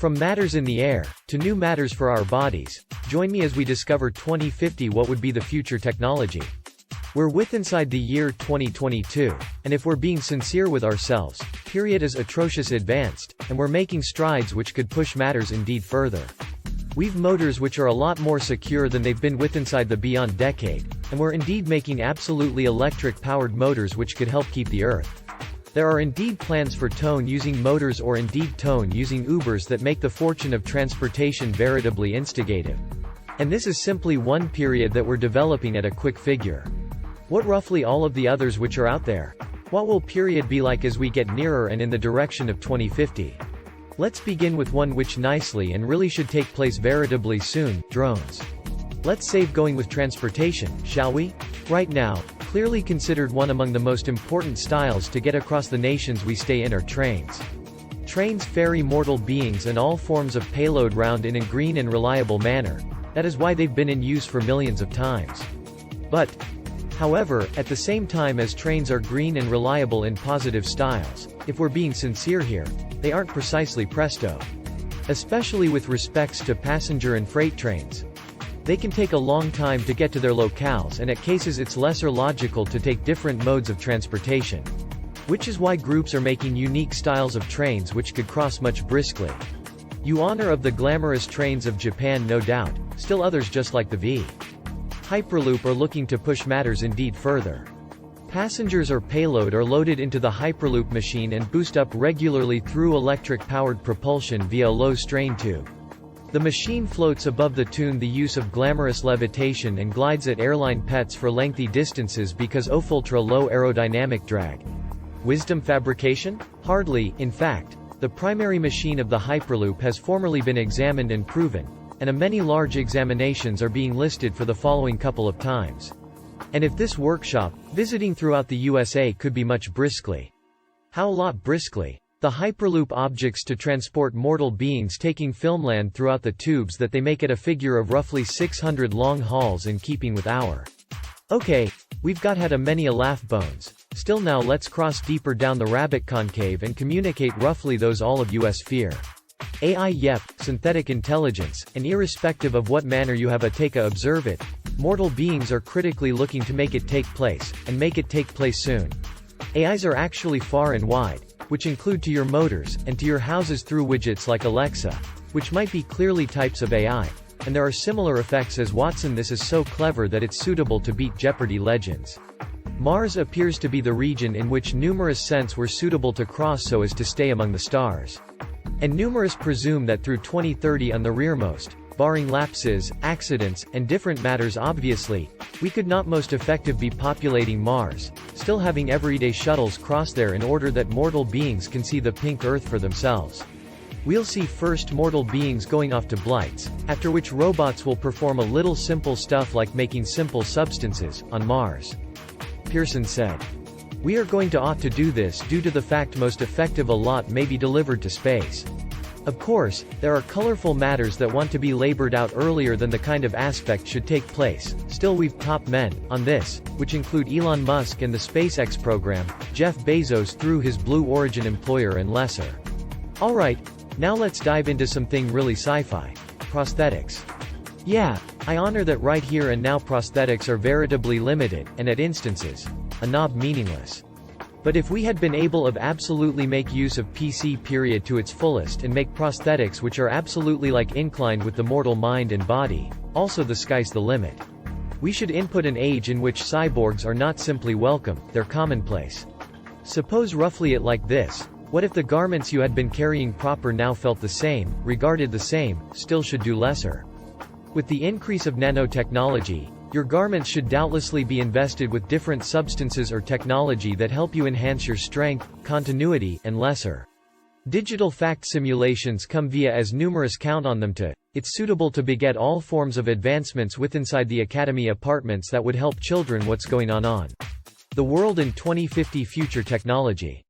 From matters in the air, to new matters for our bodies, join me as we discover 2050 what would be the future technology. We're inside the year 2022, and if we're being sincere with ourselves, period is atrocious advanced, and we're making strides which could push matters indeed further. We've motors which are a lot more secure than they've been inside the beyond decade, and we're indeed making absolutely electric-powered motors which could help keep the Earth. There are indeed plans for tone using motors or indeed tone using Ubers that make the fortune of transportation veritably instigative. And this is simply one period that we're developing at a quick figure. What roughly all of the others which are out there? What will period be like as we get nearer and in the direction of 2050? Let's begin with one which nicely and really should take place veritably soon, drones. Let's save going with transportation, shall we? Right now, clearly considered one among the most important styles to get across the nations we stay in are trains. Trains ferry mortal beings and all forms of payload round in a green and reliable manner. That is why they've been in use for millions of times. However, at the same time as trains are green and reliable in positive styles, if we're being sincere here, they aren't precisely presto. Especially with respects to passenger and freight trains. They can take a long time to get to their locales, and at cases it's lesser logical to take different modes of transportation. Which is why groups are making unique styles of trains which could cross much briskly. You honor of the glamorous trains of Japan no doubt, still others just like the V. Hyperloop are looking to push matters indeed further. Passengers or payload are loaded into the Hyperloop machine and boost up regularly through electric-powered propulsion via a low-strain tube. The machine floats above the use of glamorous levitation and glides at airline pets for lengthy distances because of ultra-low aerodynamic drag. Wisdom fabrication? Hardly, in fact. The primary machine of the Hyperloop has formerly been examined and proven, and many large examinations are being listed for the following couple of times. And if this workshop, visiting throughout the USA could be much briskly. How a lot briskly? The Hyperloop objects to transport mortal beings taking filmland throughout the tubes that they make at a figure of roughly 600 long hauls in keeping with our. Okay, we've had a many a laugh bones. Still now let's cross deeper down the rabbit concave and communicate roughly those all of us fear. AI yep, synthetic intelligence, and irrespective of what manner you have to observe it, mortal beings are critically looking to make it take place, and make it take place soon. AIs are actually far and wide, which include to your motors, and to your houses through widgets like Alexa, which might be clearly types of AI, and there are similar effects as Watson. This is so clever that it's suitable to beat Jeopardy legends. Mars appears to be the region in which numerous scents were suitable to cross so as to stay among the stars. And numerous presume that through 2030 on the rearmost, barring lapses, accidents, and different matters obviously, we could not most effective be populating Mars, still having everyday shuttles cross there in order that mortal beings can see the pink Earth for themselves. We'll see first mortal beings going off to Blights, after which robots will perform a little simple stuff like making simple substances, on Mars. Pearson said. We are going to ought to do this due to the fact most effective a lot may be delivered to space. Of course, there are colorful matters that want to be labored out earlier than the kind of aspect should take place. Still we've top men on this, which include Elon Musk and the SpaceX program, Jeff Bezos through his Blue Origin employer and lesser. Alright, now let's dive into something really sci-fi. Prosthetics. Yeah, I honor that right here and now prosthetics are veritably limited, and at instances, a knob meaningless. But if we had been able of absolutely make use of PC period to its fullest and make prosthetics which are absolutely like inclined with the mortal mind and body, also the sky's the limit. We should input an age in which cyborgs are not simply welcome, they're commonplace. Suppose roughly it like this, what if the garments you had been carrying proper now felt the same, regarded the same, still should do lesser? With the increase of nanotechnology, your garments should doubtlessly be invested with different substances or technology that help you enhance your strength, continuity, and lesser. Digital fact simulations come via as numerous count on them to, it's suitable to beget all forms of advancements inside the Academy apartments that would help children what's going on. The world in 2050 future technology.